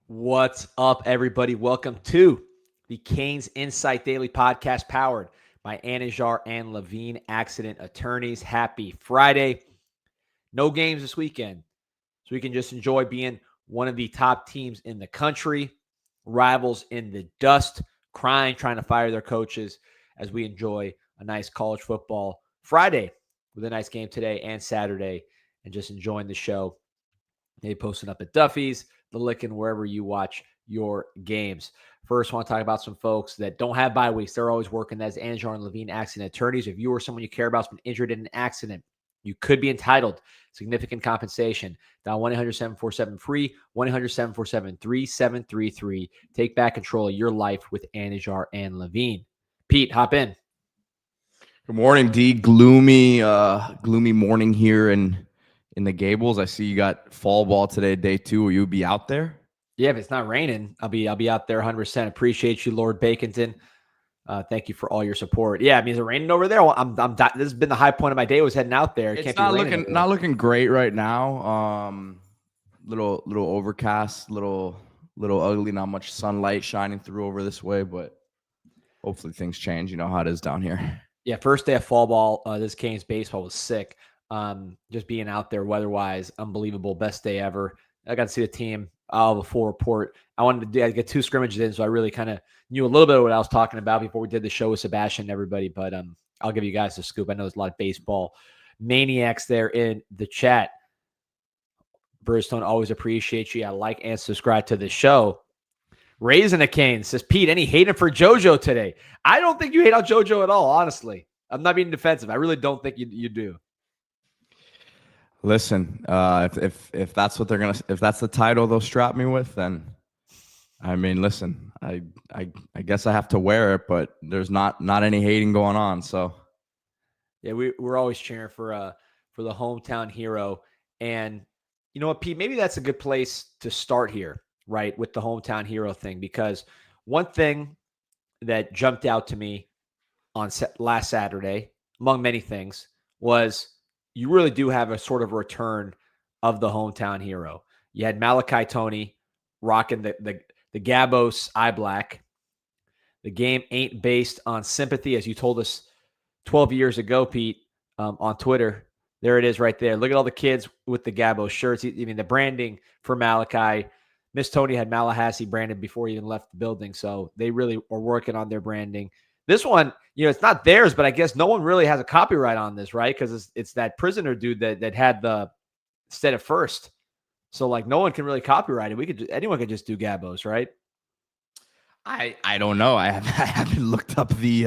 What's up, everybody? Welcome to the CanesInSight Daily Podcast powered by Anajar and Levine Accident Attorneys. Happy Friday. No games this weekend, so we can just enjoy being one of the top teams in the country, rivals in the dust, crying, trying to fire their coaches as we enjoy a nice college football Friday with a nice game today and Saturday and just enjoying the show. They posting up at Duffy's, the Lickin', wherever you watch your games. First, I want to talk about some folks that don't have bye weeks. They're always working. That's Anajar and Levine Accident Attorneys. If you or someone you care about has been injured in an accident, you could be entitled significant compensation. Dial 1-800-747-FREE, 1-800-747-3733. Take back control of your life with Anajar and Levine. Pete, hop in. Good morning, D. Gloomy morning here in the Gables. I see you got fall ball today, day 2. Will you be out there? Yeah, if it's not raining, I'll be out there 100%. Appreciate you, Lord Baconton. Thank you for all your support. Yeah, I mean, is it raining over there? Well, this has been the high point of my day. Was heading out there. It's not looking great right now. Little overcast, little ugly. Not much sunlight shining through over this way, but hopefully things change. You know how it is down here. Yeah, first day of fall ball. This Canes baseball was sick. Just being out there weather-wise, unbelievable. Best day ever. I got to see the team. I'll have a full report. I wanted to get 2 scrimmages in, so I really kind of knew a little bit of what I was talking about before we did the show with Sebastian and everybody. But I'll give you guys a scoop. I know there's a lot of baseball maniacs there in the chat. Birdstone, always appreciate you. I like and subscribe to the show. Raising a Cane says, Pete, any hating for JoJo today? I don't think you hate on JoJo at all, honestly. I'm not being defensive. I really don't think you do. Listen, if that's what if that's the title they'll strap me with, then I mean, listen, I guess I have to wear it, but there's not any hating going on. So yeah, we're always cheering for the hometown hero. And you know what, Pete, maybe that's a good place to start here, right, with the hometown hero thing, because one thing that jumped out to me on last Saturday, among many things, was you really do have a sort of return of the hometown hero. You had Malachi Toney rocking the Gabos eye black. The game ain't based on sympathy, as you told us 12 years ago, Pete, on Twitter. There it is right there. Look at all the kids with the Gabos shirts. I mean, the branding for Malachi. Miss Toney had Malachi branded before he even left the building, so they really are working on their branding. This one, it's not theirs, but I guess no one really has a copyright on this, right? Because it's that prisoner dude that had the instead of first. So like no one can really copyright it. Anyone could just do Gabos, right? I don't know. I haven't looked up the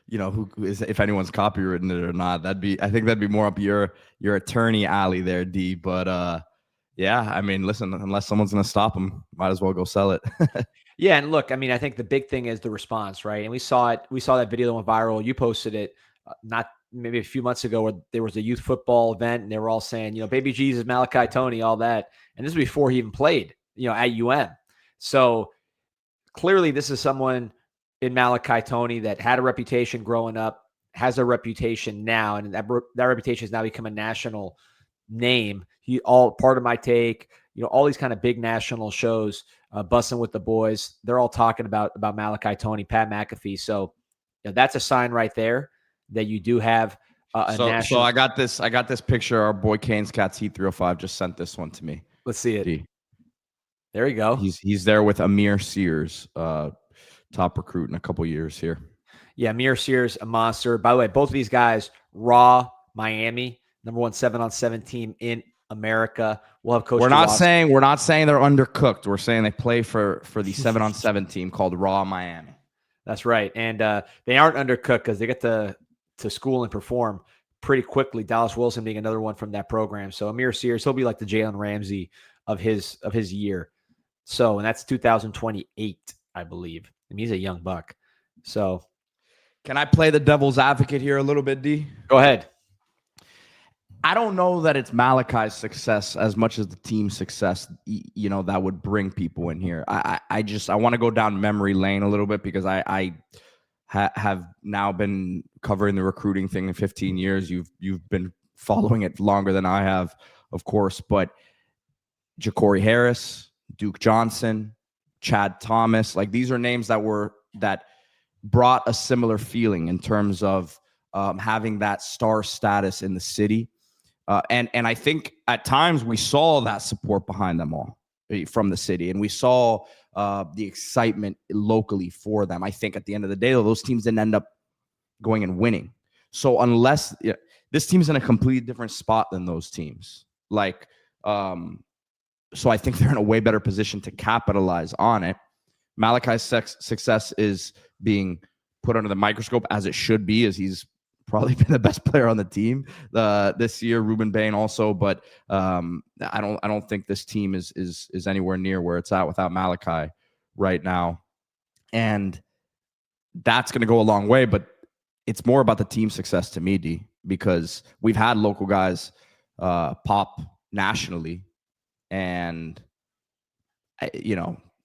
who is, if anyone's copywritten it or not. I think that'd be more up your attorney alley there, D. But yeah, I mean, listen, unless someone's gonna stop them, might as well go sell it. Yeah, and look, I mean, I think the big thing is the response, right? And we saw it. We saw that video that went viral. You posted it not maybe a few months ago, where there was a youth football event, and they were all saying, Baby Jesus, Malachi Toney, all that. And this is before he even played, at UM. So clearly, this is someone in Malachi Toney that had a reputation growing up, has a reputation now, and that reputation has now become a national name. All part of my take. All these kind of big national shows. Bussing with the boys, they're all talking about Malachi Toney, Pat McAfee. So that's a sign right there that you do have a national. So I got this picture. Our boy Canes Cats Heat 305 just sent this one to me. Let's see it. There you go. He's there with Amir Sears, top recruit in a couple years here. Yeah, Amir Sears, a monster. By the way, both of these guys, raw Miami, number 1 7-on-7 team in America. We'll have Coach. We're not saying they're undercooked. We're saying they play for the 7-on-7 team called Raw Miami. That's right, and they aren't undercooked because they get to school and perform pretty quickly. Dallas Wilson being another one from that program. So Amir Sears, he'll be like the Jalen Ramsey of his year. So, and that's 2028, I believe. I mean, he's a young buck. So, can I play the devil's advocate here a little bit, D? Go ahead. I don't know that it's Malachi's success as much as the team's success, that would bring people in here. I want to go down memory lane a little bit because I have now been covering the recruiting thing in 15 years. You've been following it longer than I have, of course. But Ja'Cory Harris, Duke Johnson, Chad Thomas. Like, these are names that brought a similar feeling in terms of having that star status in the city. And I think at times we saw that support behind them all from the city, and we saw the excitement locally for them. I think at the end of the day, though, those teams didn't end up going and winning. So unless this team's in a completely different spot than those teams, like, so I think they're in a way better position to capitalize on it. Malachi's success is being put under the microscope, as it should be, as he's probably been the best player on the team this year. Ruben Bain also, but I don't think this team is anywhere near where it's at without Malachi right now, and that's going to go a long way. But it's more about the team success to me, D, because we've had local guys pop nationally, and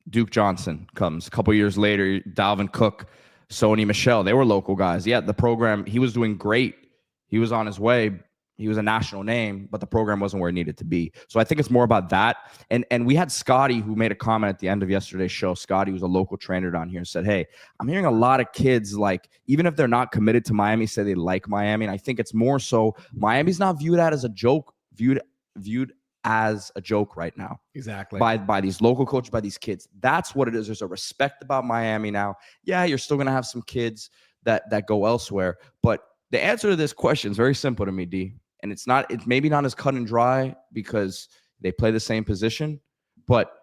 Duke Johnson comes a couple years later. Dalvin Cook, Sony Michelle, they were local guys. Yeah, the program, he was doing great. He was on his way. He was a national name, but the program wasn't where it needed to be. So I think it's more about that. And we had Scotty, who made a comment at the end of yesterday's show. Scotty was a local trainer down here and said, hey, I'm hearing a lot of kids, like, even if they're not committed to Miami, say they like Miami. And I think it's more so Miami's not viewed as a joke, viewed as a joke right now. Exactly. By these local coaches, by these kids. That's what it is. There's a respect about Miami now. Yeah, you're still going to have some kids that go elsewhere. But the answer to this question is very simple to me, D. And it's maybe not as cut and dry because they play the same position. But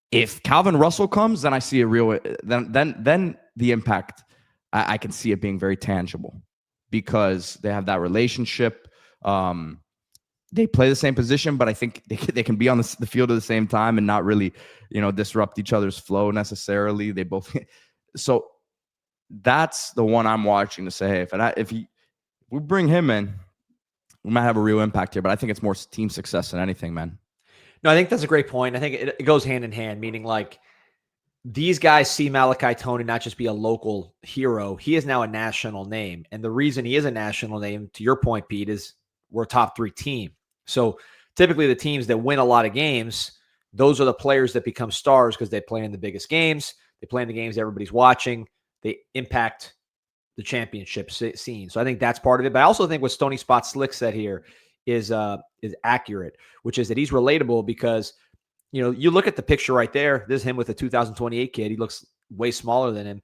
if Calvin Russell comes, then I see a real then the impact, I can see it being very tangible because they have that relationship. They play the same position, but I think they can be on the field at the same time and not really, disrupt each other's flow necessarily. They both. So that's the one I'm watching to say, hey, if we bring him in, we might have a real impact here. But I think it's more team success than anything, man. No, I think that's a great point. I think it goes hand in hand, meaning like these guys see Malachi Toney not just be a local hero. He is now a national name. And the reason he is a national name, to your point, Pete, is we're a top 3 team. So typically the teams that win a lot of games, those are the players that become stars because they play in the biggest games. They play in the games everybody's watching. They impact the championship scene. So I think that's part of it. But I also think what Stony Spot Slick said here is accurate, which is that he's relatable because, you look at the picture right there. There's him with a 2028 kid. He looks way smaller than him.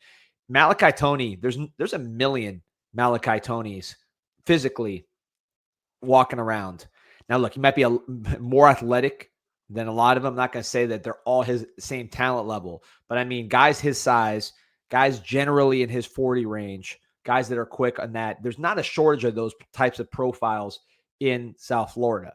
Malachi Toney, there's a million Malachi Toneys physically walking around. Now, look, he might be more athletic than a lot of them. I'm not going to say that they're all his same talent level, but I mean, guys his size, guys generally in his 40 range, guys that are quick on that. There's not a shortage of those types of profiles in South Florida.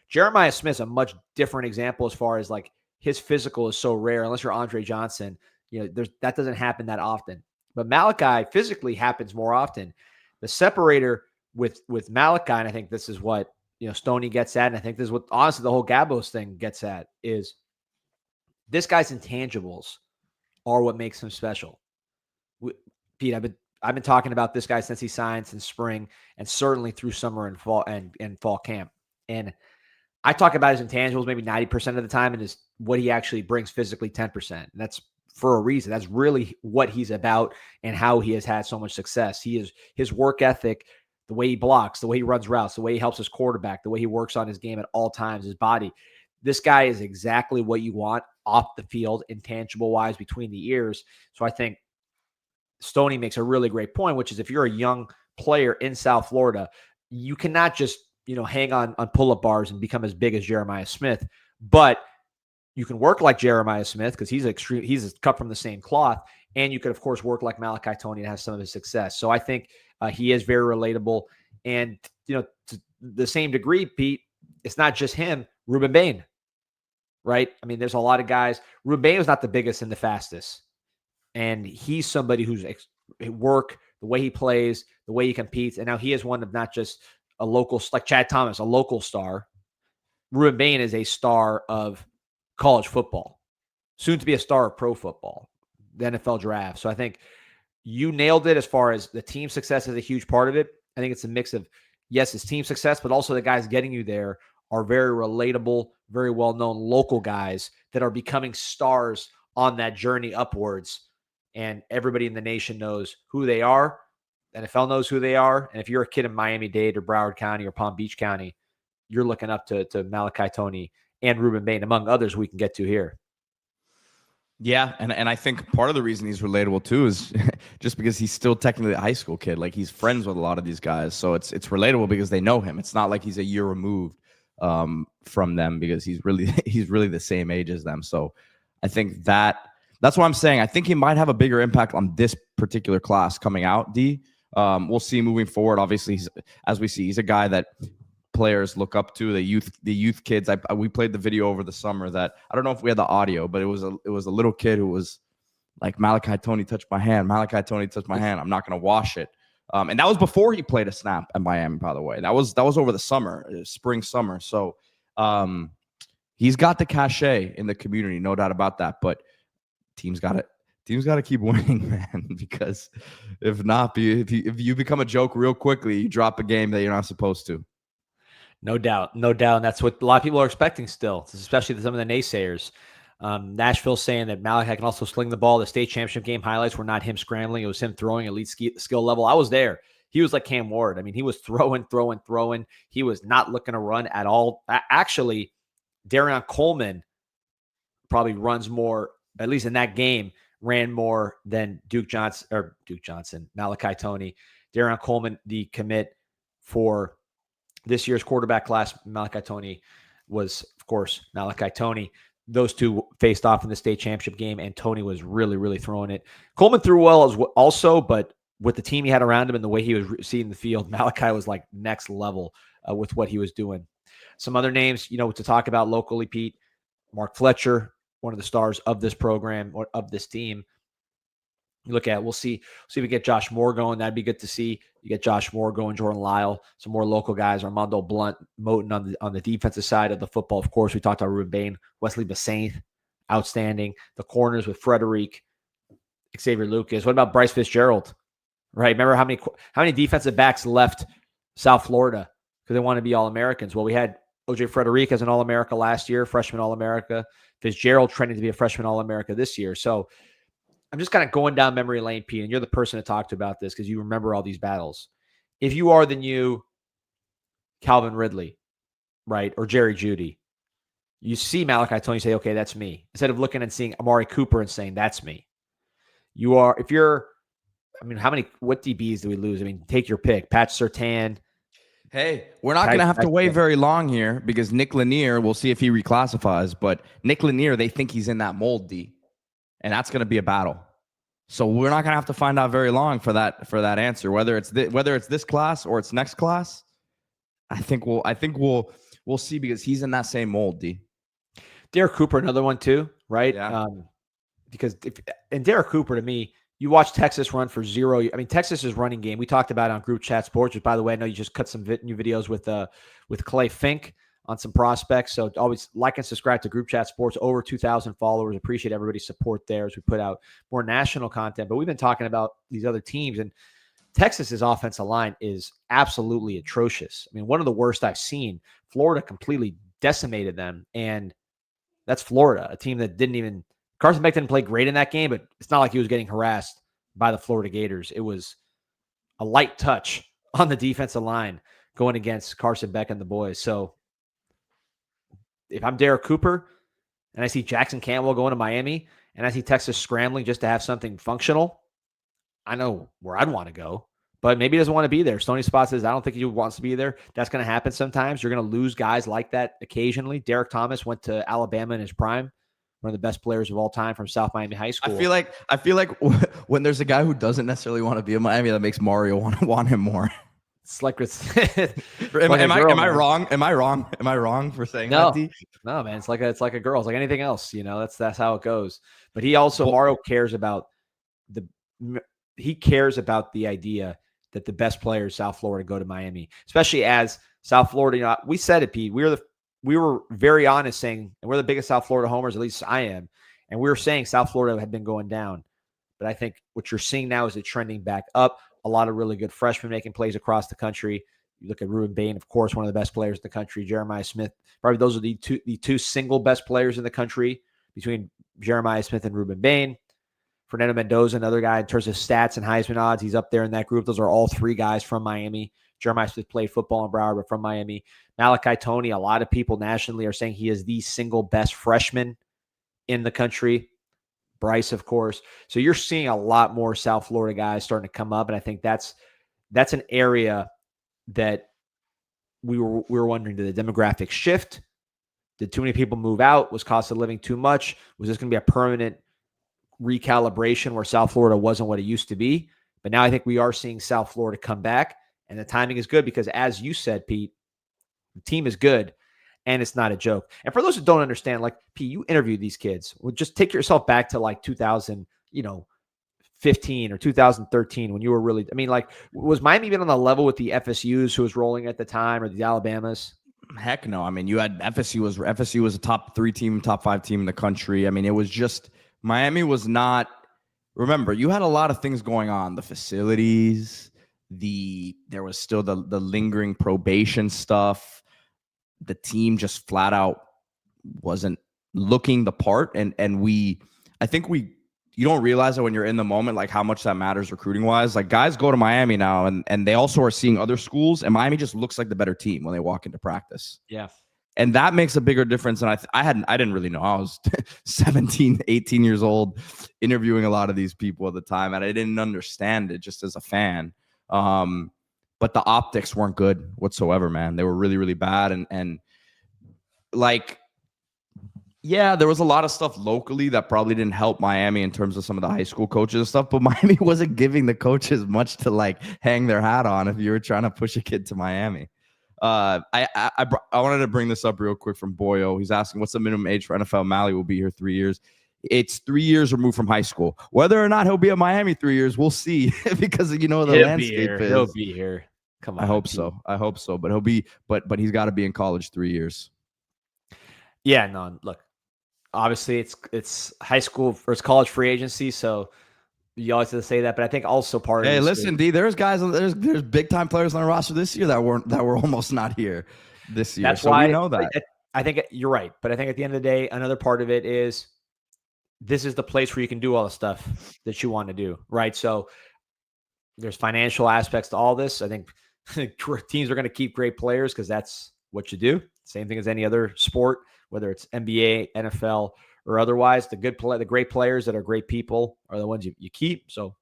Jeremiah Smith's a much different example as far as like his physical is so rare. Unless you're Andre Johnson, that doesn't happen that often. But Malachi physically happens more often. The separator with Malachi, and I think this is what Stoney gets at, and I think this is what honestly the whole Gabos thing gets at, is this guy's intangibles are what makes him special. Pete, I've been talking about this guy since he signed in spring, and certainly through summer and fall and fall camp. And I talk about his intangibles maybe 90% of the time, and is what he actually brings physically 10%. And that's for a reason. That's really what he's about and how he has had so much success. His work ethic, the way he blocks, the way he runs routes, the way he helps his quarterback, the way he works on his game at all times, his body. This guy is exactly what you want off the field, intangible-wise, between the ears. So I think Stoney makes a really great point, which is if you're a young player in South Florida, you cannot just hang on pull-up bars and become as big as Jeremiah Smith. But you can work like Jeremiah Smith because he's cut from the same cloth. And you could, of course, work like Malachi Toney and have some of his success. So I think he is very relatable. And, to the same degree, Pete, it's not just him. Ruben Bain, right? I mean, there's a lot of guys. Ruben Bain was not the biggest and the fastest. And he's somebody who's work, the way he plays, the way he competes. And now he is one of not just a local, like Chad Thomas, a local star. Ruben Bain is a star of college football, soon to be a star of pro football, the NFL draft. So I think you nailed it as far as the team success is a huge part of it. I think it's a mix of, yes, it's team success, but also the guys getting you there are very relatable, very well-known local guys that are becoming stars on that journey upwards. And everybody in the nation knows who they are. NFL knows who they are. And if you're a kid in Miami-Dade or Broward County or Palm Beach County, you're looking up to Malachi Toney and Ruben Bain, among others we can get to here. Yeah, and I think part of the reason he's relatable too is just because he's still technically a high school kid. Like, he's friends with a lot of these guys, so it's relatable because they know him. It's not like he's a year removed from them, because he's really the same age as them. So I think that's what I'm saying. I think he might have a bigger impact on this particular class coming out. We'll see moving forward. Obviously, as we see, he's a guy that players look up to, the youth kids. We played the video over the summer that, I don't know if we had the audio, but it was a little kid who was like, Malachi Toney touched my hand. Malachi Toney touched my hand. I'm not going to wash it. And that was before he played a snap at Miami, by the way. That was over the summer, spring, summer. So he's got the cachet in the community, no doubt about that. But teams got to keep winning, man, because if not, if you become a joke real quickly, you drop a game that you're not supposed to. No doubt. No doubt. And that's what a lot of people are expecting still, especially some of the naysayers. Nashville saying that Malachi can also sling the ball. The state championship game highlights were not him scrambling. It was him throwing elite skill level. I was there. He was like Cam Ward. I mean, he was throwing. He was not looking to run at all. Actually, Darion Coleman probably runs more, at least in that game, ran more than Malachi Toney. Darion Coleman, the commit for this year's quarterback class, Malachi Toney was, of course, Malachi Toney. Those two faced off in the state championship game, and Toney was really, really throwing it. Coleman threw well also, but with the team he had around him and the way he was seeing the field, Malachi was like next level with what he was doing. Some other names, to talk about locally, Pete. Mark Fletcher, one of the stars of this program or of this team. You look at, we'll see if we get Josh Moore going. That'd be good to see. You get Josh Moore going, Jordan Lyle, some more local guys, Armando Blunt, Moten on the defensive side of the football. Of course, we talked about Ruben Bain, Wesley Bassaint, outstanding. The corners with Frederic, Xavier Lucas. What about Bryce Fitzgerald? Right? Remember how many defensive backs left South Florida because they want to be All-Americans? Well, we had OJ Frederic as an All-America last year, freshman All-America. Fitzgerald training to be a freshman All-America this year. So I'm just kind of going down memory lane, Pete, and you're the person to talk to about this because you remember all these battles. If you are the new Calvin Ridley, right, or Jerry Jeudy, you see Malachi Toney, say, okay, that's me. Instead of looking and seeing Amari Cooper and saying, that's me. What DBs do we lose? I mean, take your pick. Pat Surtain. Hey, we're not going to have to wait very long here because Nick Lanier, we'll see if he reclassifies, but Nick Lanier, they think he's in that mold, D. And that's going to be a battle. So we're not going to have to find out very long for that answer. Whether it's this class or it's next class, I think we'll see because he's in that same mold. D. Derek Cooper, another one too, right? Yeah. Because Derek Cooper, to me, you watch Texas run for zero. I mean, Texas's running game. We talked about it on Group Chat Sports, which, by the way, I know you just cut some new videos with Clay Fink on some prospects. So always like and subscribe to Group Chat Sports. Over 2,000 followers. Appreciate everybody's support there as we put out more national content. But we've been talking about these other teams, and Texas's offensive line is absolutely atrocious. I mean, one of the worst I've seen. Florida completely decimated them, and that's Florida, a team that Carson Beck didn't play great in that game, but it's not like he was getting harassed by the Florida Gators. It was a light touch on the defensive line going against Carson Beck and the boys. So if I'm Derek Cooper and I see Jackson Campbell going to Miami and I see Texas scrambling just to have something functional, I know where I'd want to go, but maybe he doesn't want to be there. Stoney Spot says, I don't think he wants to be there. That's going to happen sometimes. You're going to lose guys like that occasionally. Derek Thomas went to Alabama in his prime, one of the best players of all time from South Miami High School. I feel like when there's a guy who doesn't necessarily want to be in Miami, that makes Mario want him more. It's like am I wrong? Am I wrong for saying that? No, man. It's like a girl. It's like anything else. That's how it goes. But he also Mario cares about the idea that the best players South Florida go to Miami, especially as South Florida. We said it, Pete. We were very honest saying, and we're the biggest South Florida homers. At least I am, and we were saying South Florida had been going down. But I think what you're seeing now is it trending back up. A lot of really good freshmen making plays across the country. You look at Ruben Bain, of course, one of the best players in the country. Jeremiah Smith, probably those are the two single best players in the country between Jeremiah Smith and Ruben Bain. Fernando Mendoza, another guy in terms of stats and Heisman odds, he's up there in that group. Those are all three guys from Miami. Jeremiah Smith played football in Broward, but from Miami. Malachi Toney, a lot of people nationally are saying he is the single best freshman in the country. Bryce, of course. So you're seeing a lot more South Florida guys starting to come up, and I think that's an area that we were wondering, did the demographics shift? Did too many people move out? Was cost of living too much? Was this going to be a permanent recalibration where South Florida wasn't what it used to be? But now I think we are seeing South Florida come back, and the timing is good because, as you said, Pete, the team is good, and it's not a joke. And for those who don't understand, like, Pete, you interviewed these kids. Well, just take yourself back to like 2015 or 2013 when you were really, I mean, like, was Miami even on the level with the FSUs who was rolling at the time, or the Alabamas? Heck no. I mean, you had FSU was a top 3 team, top 5 team in the country. I mean, it was just, Miami was not, remember, you had a lot of things going on. The facilities, there was still the lingering probation stuff. The team just flat out wasn't looking the part. And you don't realize that when you're in the moment, like how much that matters recruiting wise. Like, guys go to Miami now and they also are seeing other schools, and Miami just looks like the better team when they walk into practice. Yeah. And that makes a bigger difference. And I didn't really know. I was 17, 18 years old interviewing a lot of these people at the time, and I didn't understand it just as a fan. But the optics weren't good whatsoever, man. They were really, really bad. And like, yeah, there was a lot of stuff locally that probably didn't help Miami in terms of some of the high school coaches and stuff, but Miami wasn't giving the coaches much to like hang their hat on if you were trying to push a kid to Miami. I wanted to bring this up real quick from Boyo. He's asking, what's the minimum age for NFL? Mally will be here 3 years. It's 3 years removed from high school. Whether or not he'll be at Miami 3 years, we'll see because the landscape is. He'll be here. Come on. I hope so. But he'll be, but he's got to be in college 3 years. Yeah, no, look, obviously it's high school or it's college free agency, so you always have to say that. But I think also part of hey, listen, D, there's big time players on the roster this year that were almost not here this year. That's why we know that. I think you're right, but I think at the end of the day, another part of it is this is the place where you can do all the stuff that you want to do, right? So there's financial aspects to all this. I think teams are going to keep great players because that's what you do. Same thing as any other sport, whether it's NBA, NFL, or otherwise. The great players that are great people are the ones you keep. So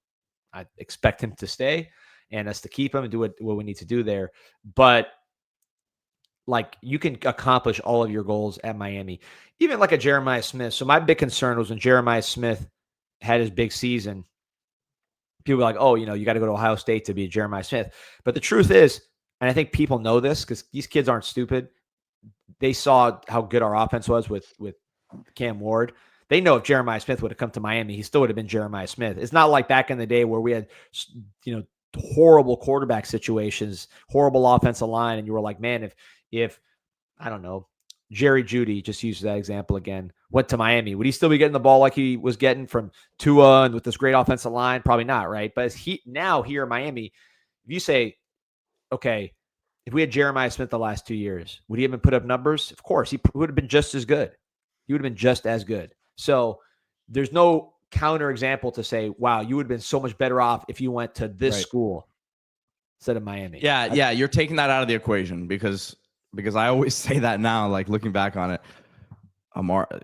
I expect him to stay and us to keep him and do what we need to do there. But like, you can accomplish all of your goals at Miami, even like a Jeremiah Smith. So my big concern was when Jeremiah Smith had his big season, people were like, oh, you got to go to Ohio State to be Jeremiah Smith. But the truth is, and I think people know this because these kids aren't stupid. They saw how good our offense was with Cam Ward. They know if Jeremiah Smith would have come to Miami, he still would have been Jeremiah Smith. It's not like back in the day where we had, horrible quarterback situations, horrible offensive line. And you were like, man, if I don't know, Jerry Jeudy, just use that example again, went to Miami, would he still be getting the ball like he was getting from Tua and with this great offensive line? Probably not, right? But now here in Miami, if you say, okay, if we had Jeremiah Smith the last 2 years, would he have been put up numbers? Of course, he would have been just as good. He would have been just as good. So there's no counter example to say, wow, you would have been so much better off if you went to this school instead of Miami. Yeah, you're taking that out of the equation because I always say that now, like looking back on it.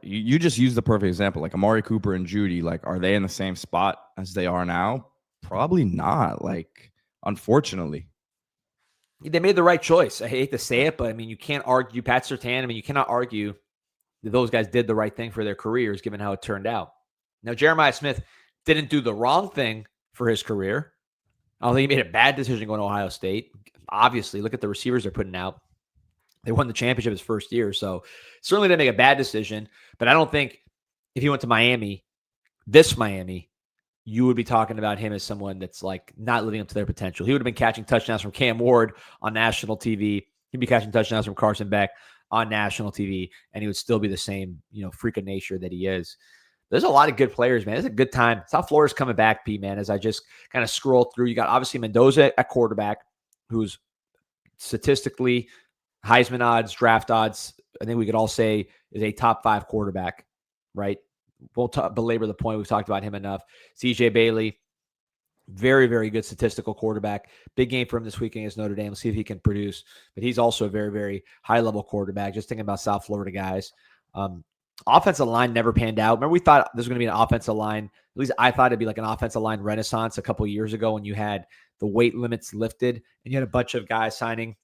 You just used the perfect example. Like Amari Cooper and Jeudy, like, are they in the same spot as they are now? Probably not. Like, unfortunately. They made the right choice. I hate to say it, but I mean, you can't argue Pat Surtain. I mean, you cannot argue that those guys did the right thing for their careers, given how it turned out. Now, Jeremiah Smith didn't do the wrong thing for his career. I don't think he made a bad decision going to Ohio State. Obviously, look at the receivers they're putting out. They won the championship his first year, so certainly didn't make a bad decision. But I don't think if he went to Miami, this Miami, you would be talking about him as someone that's like not living up to their potential. He would have been catching touchdowns from Cam Ward on national TV. He'd be catching touchdowns from Carson Beck on national TV, and he would still be the same, freak of nature that he is. There's a lot of good players, man. It's a good time. South Florida's coming back, P, man, as I just kind of scroll through. You got obviously Mendoza at quarterback, who's statistically, Heisman odds, draft odds, I think we could all say is a top 5 quarterback, right? Won't belabor the point. We've talked about him enough. CJ Bailey, very, very good statistical quarterback. Big game for him this weekend against Notre Dame. Let's see if he can produce. But he's also a very, very high-level quarterback. Just thinking about South Florida guys. Offensive line never panned out. Remember, we thought there was going to be an offensive line. At least I thought it'd be like an offensive line renaissance a couple of years ago when you had the weight limits lifted and you had a bunch of guys signing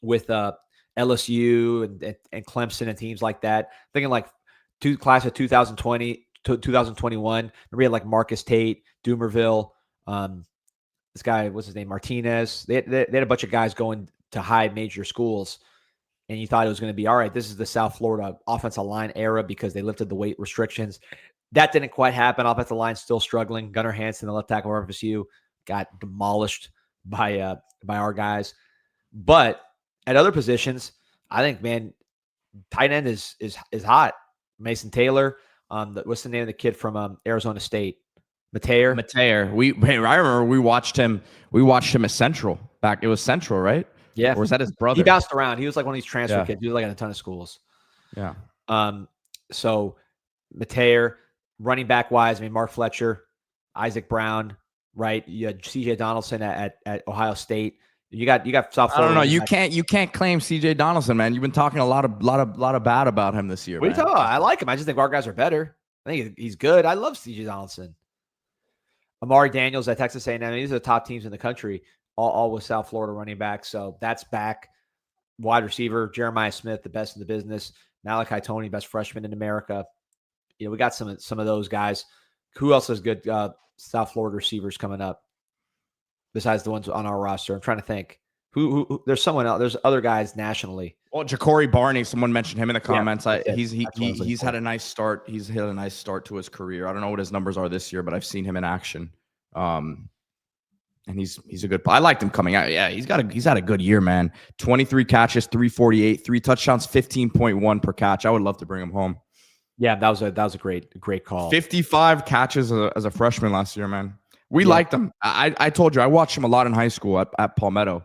with LSU and Clemson and teams like that. Thinking like class of 2020 to 2021. Remember, we had like Marcus Tate, Doomerville, this guy, what's his name, Martinez. They had a bunch of guys going to high major schools, and you thought it was going to be, all right, this is the South Florida offensive line era because they lifted the weight restrictions. That didn't quite happen. Offensive line still struggling. Gunnar Hansen, the left tackle of FSU, got demolished by our guys. But at other positions, I think, man, tight end is hot. Mason Taylor. What's the name of the kid from Arizona State? Mateer. I remember we watched him at Central back. It was Central, right? Yeah. Or was that his brother? He bounced around. He was like one of these transfer kids. He was like in a ton of schools. Yeah. So Mateer, running back wise, I mean, Mark Fletcher, Isaac Brown, right? You had CJ Donaldson at Ohio State. You got South Florida. I don't know. You can't claim CJ Donaldson, man. You've been talking a lot of bad about him this year. What are you talking about? I like him. I just think our guys are better. I think he's good. I love CJ Donaldson. Amari Daniels at Texas A&M. These are the top teams in the country, all with South Florida running back. So that's back. Wide receiver, Jeremiah Smith, the best in the business. Malachi Toney, best freshman in America. You know, we got some of those guys. Who else has good South Florida receivers coming up besides the ones on our roster? I'm trying to think. Who there's someone else. There's other guys nationally. Well, Ja'Cory Barney, someone mentioned him in the comments. Yeah, he's had a nice start. He's hit a nice start to his career. I don't know what his numbers are this year, but I've seen him in action. And he's a good. I liked him coming out. Yeah, he's had a good year, man. 23 catches, 348, 3 touchdowns, 15.1 per catch. I would love to bring him home. Yeah, that was a great call. 55 catches as a freshman last year, man. We liked him. I told you I watched him a lot in high school at Palmetto.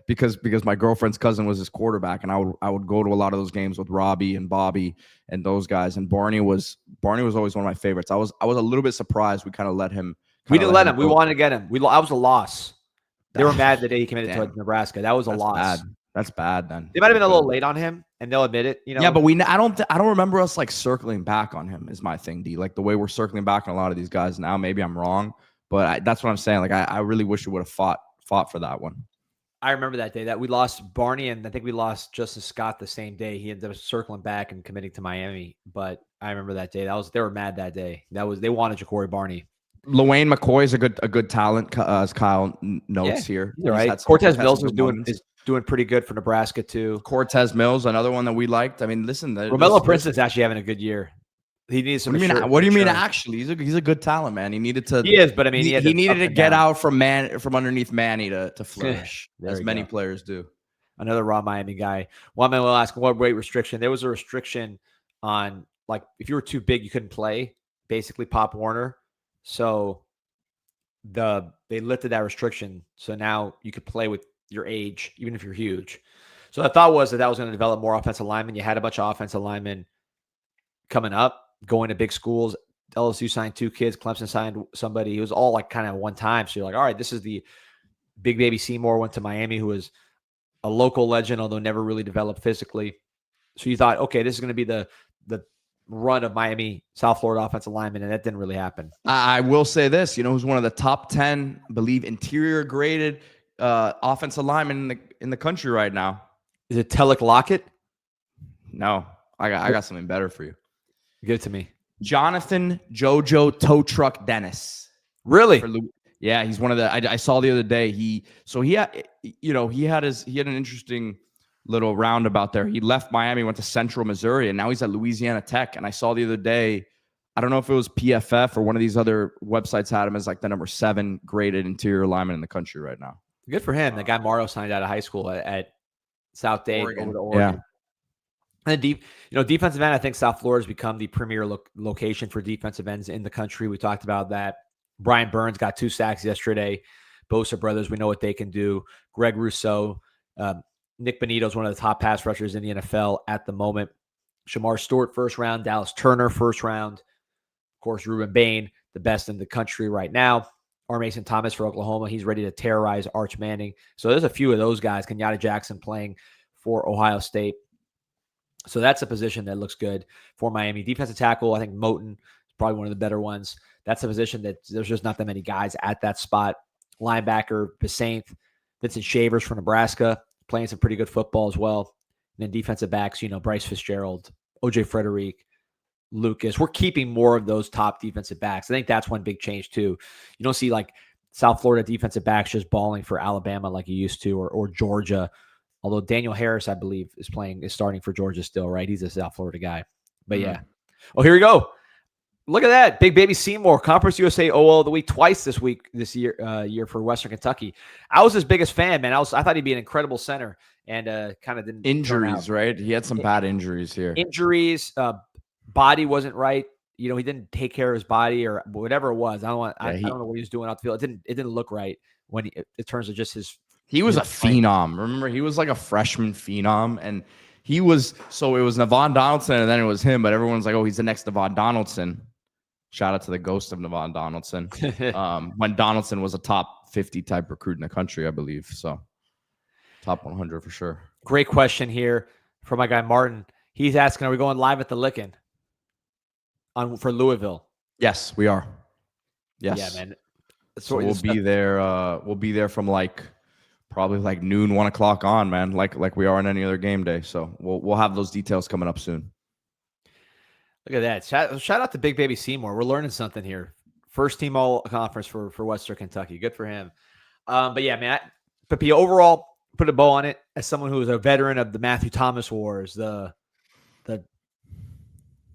Because my girlfriend's cousin was his quarterback, and I would go to a lot of those games with Robbie and Bobby and those guys. And Barney was always one of my favorites. I was a little bit surprised we kind of let him. We didn't let him. We wanted to get him. I was a loss. They were mad the day he committed to Nebraska. That was a loss. Bad. That's bad. Then they might have been a little late on him, and they'll admit it. You know. Yeah, but I don't remember us like circling back on him. Is my thing, D. Like the way we're circling back on a lot of these guys now. Maybe I'm wrong, but that's what I'm saying. Like I really wish we would have fought for that one. I remember that day that we lost Barney, and I think we lost Justice Scott the same day. He ended up circling back and committing to Miami. But I remember that day. They were mad that day. They wanted Ja'Cory Barney. Lawayne McCoy is a good talent, as Kyle notes here. Right. Cortez Mills is doing pretty good for Nebraska too. Cortez Mills, another one that we liked. I mean, listen, Romello Princeton's actually having a good year. He needs some. What do you mean? Actually, he's a good talent, man. He needed to. He is, but I mean, he needed to get out from underneath Manny to flourish, as many players do. Another raw Miami guy. One man will ask, what weight restriction? There was a restriction on, like, if you were too big, you couldn't play. Basically, Pop Warner. So they lifted that restriction. So now you could play with your age, even if you're huge. So the thought was that was going to develop more offensive linemen. You had a bunch of offensive linemen coming up, going to big schools. LSU signed 2 kids. Clemson signed somebody. It was all like kind of one time. So you're like, all right, this is the Big Baby Seymour went to Miami, who was a local legend, although never really developed physically. So you thought, okay, this is going to be the run of Miami, South Florida offensive linemen, and that didn't really happen. I will say this, who's one of the top 10, I believe, interior graded offensive linemen in the country right now. Is it Telek Lockett? No, I got something better for you. Give it to me. Jonathan JoJo Tow Truck Dennis. Really? Yeah, he's one of the. I saw the other day. He had an interesting little roundabout there. He left Miami, went to Central Missouri, and now he's at Louisiana Tech. And I saw the other day, I don't know if it was PFF or one of these other websites had him as like the number 7 graded interior lineman in the country right now. Good for him. The guy Morrow signed out of high school at South Dade over to Oregon. Yeah. And defensive end, I think South Florida has become the premier location for defensive ends in the country. We talked about that. Brian Burns got 2 sacks yesterday. Bosa brothers, we know what they can do. Greg Rousseau, Nick Bonito is one of the top pass rushers in the NFL at the moment. Shamar Stewart, first round. Dallas Turner, first round. Of course, Ruben Bain, the best in the country right now. R. Mason Thomas for Oklahoma. He's ready to terrorize Arch Manning. So there's a few of those guys. Kenyatta Jackson playing for Ohio State. So that's a position that looks good for Miami. Defensive tackle, I think Moton is probably one of the better ones. That's a position that there's just not that many guys at that spot. Linebacker, Besaint, Vincent Shavers from Nebraska, playing some pretty good football as well. And then defensive backs, Bryce Fitzgerald, OJ Frederick, Lucas. We're keeping more of those top defensive backs. I think that's one big change too. You don't see like South Florida defensive backs just balling for Alabama like you used to, or Georgia. Although Daniel Harris, I believe, is starting for Georgia still, right? He's a South Florida guy. But yeah. Oh, here we go. Look at that. Big Baby Seymour, Conference USA OL of the Week twice this year for Western Kentucky. I was his biggest fan, man. I thought he'd be an incredible center, and kind of didn't. Injuries, right? He had some bad injuries here. Injuries, body wasn't right. He didn't take care of his body or whatever it was. I don't know what he was doing out the field. It didn't look right when it turns to just his. He was a phenom. Remember, he was like a freshman phenom, and it was Navon Donaldson, and then it was him. But everyone's like, "Oh, he's the next Navon Donaldson." Shout out to the ghost of Navon Donaldson. When Donaldson was a top 50 type recruit in the country, I believe. So top 100 for sure. Great question here from my guy Martin. He's asking, are we going live at the Lickin' for Louisville? Yes, we are. Yes. Yeah, man. So we'll be there. We'll be there from probably noon, 1 o'clock on, man. Like we are on any other game day. So we'll have those details coming up soon. Look at that. Shout out to Big Baby Seymour. We're learning something here. First team all conference for Western Kentucky. Good for him. But yeah, man, but overall, put a bow on it as someone who is a veteran of the Matthew Thomas Wars, what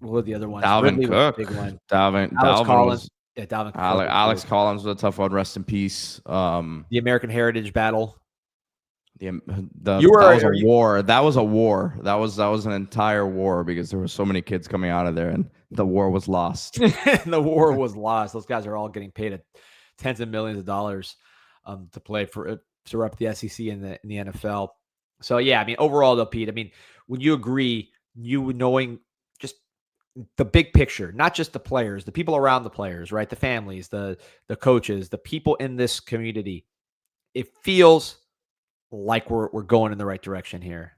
were the other ones? Dalvin Ridley Cook. Was a big one. Alex Collins. Yeah, Dalvin Cook. Alex Collins was a tough one. Rest in peace. The American Heritage Battle. That was a war. That was a war. That was an entire war because there were so many kids coming out of there, and the war was lost. The war was lost. Those guys are all getting paid tens of millions of dollars to play to rep the SEC and the NFL. So yeah, I mean, overall though, Pete, I mean, would you agree? You knowing just the big picture, not just the players, the people around the players, right? The families, the coaches, the people in this community. It feels like we're going in the right direction here.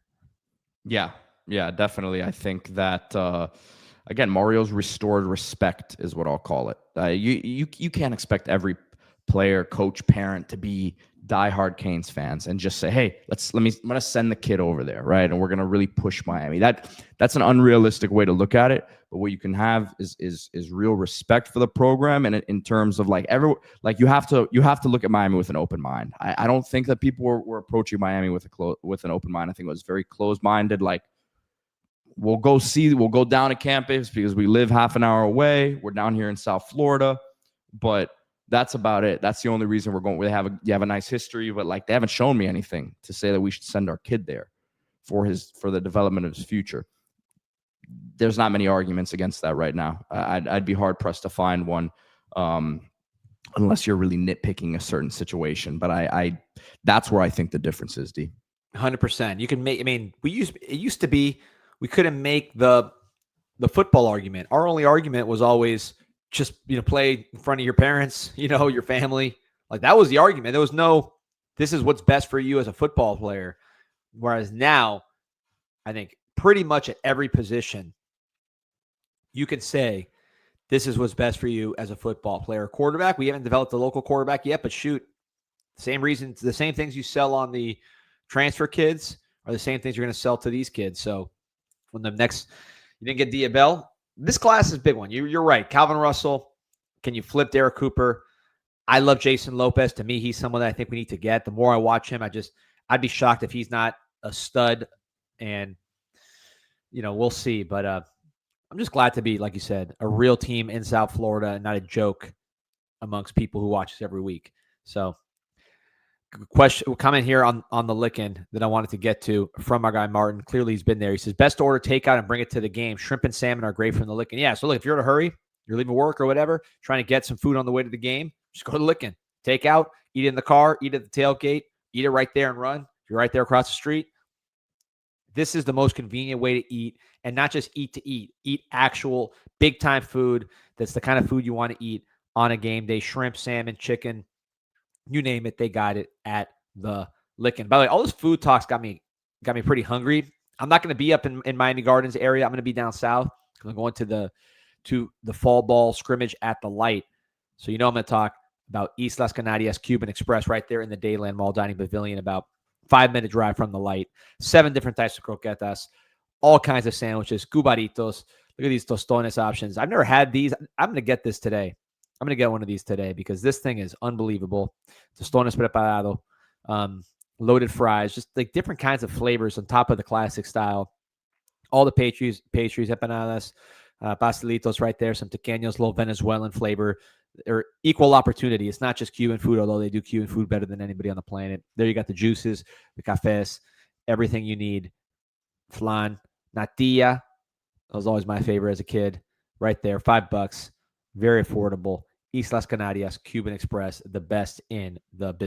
Yeah, definitely. I think that again, Mario's restored respect is what I'll call it. You can't expect every player, coach, parent to be diehard Canes fans and just say, "Hey, I'm gonna send the kid over there, right? And we're gonna really push Miami." That's an unrealistic way to look at it. But what you can have is real respect for the program, and in terms of you have to look at Miami with an open mind. I don't think that people were approaching Miami with an open mind. I think it was very closed-minded. We'll go down to campus because we live half an hour away. We're down here in South Florida, but that's about it. That's the only reason we're going. You have a nice history, but they haven't shown me anything to say that we should send our kid there for the development of his future. There's not many arguments against that right now. I'd be hard pressed to find one, unless you're really nitpicking a certain situation. But that's where I think the difference is. 100%. You can make. I mean, it used to be we couldn't make the football argument. Our only argument was always just play in front of your parents, your family. That was the argument. There was no, this is what's best for you as a football player. Whereas now, I think pretty much at every position, you can say this is what's best for you as a football player. Quarterback, we haven't developed a local quarterback yet, but shoot, same reasons, the same things you sell on the transfer kids are the same things you're going to sell to these kids. So when you didn't get Diabell, this class is a big one. You're right. Calvin Russell, can you flip Derek Cooper? I love Jason Lopez. To me, he's someone that I think we need to get. The more I watch him, I'd be shocked if he's not a stud. And, we'll see. But I'm just glad to be, like you said, a real team in South Florida and not a joke amongst people who watch us every week. So comment here on the Lickin' that I wanted to get to from our guy Martin. Clearly he's been there. He says, best to order takeout and bring it to the game. Shrimp and salmon are great from the Lickin'. Yeah, so look, if you're in a hurry, you're leaving work or whatever, trying to get some food on the way to the game, just go to the Lickin'. Take out, eat it in the car, eat it at the tailgate, eat it right there and run. If you're right there across the street, this is the most convenient way to eat, and not just eat to eat actual big time food. That's the kind of food you want to eat on a game day. Shrimp, salmon, chicken, you name it, they got it at the Lickin'. By the way, all this food talks got me pretty hungry. I'm not going to be up in Miami Gardens area. I'm going to be down south. I'm going to the fall ball scrimmage at the Light. So I'm going to talk about East Las Canarias Cuban Express right there in the Dayland Mall Dining Pavilion, about 5-minute drive from the Light. 7 different types of croquetas, all kinds of sandwiches, cubaritos. Look at these tostones options. I've never had these. I'm going to get this today. I'm going to get one of these today because this thing is unbelievable. Tostones preparado, loaded fries, just like different kinds of flavors on top of the classic style. All the pastries, empanadas, pastelitos right there, some tequeños, little Venezuelan flavor. They're equal opportunity. It's not just Cuban food, although they do Cuban food better than anybody on the planet. There you got the juices, the cafes, everything you need. Flan, natilla. That was always my favorite as a kid. Right there, $5. Very affordable. East Las Canarias, Cuban Express, the best in the business.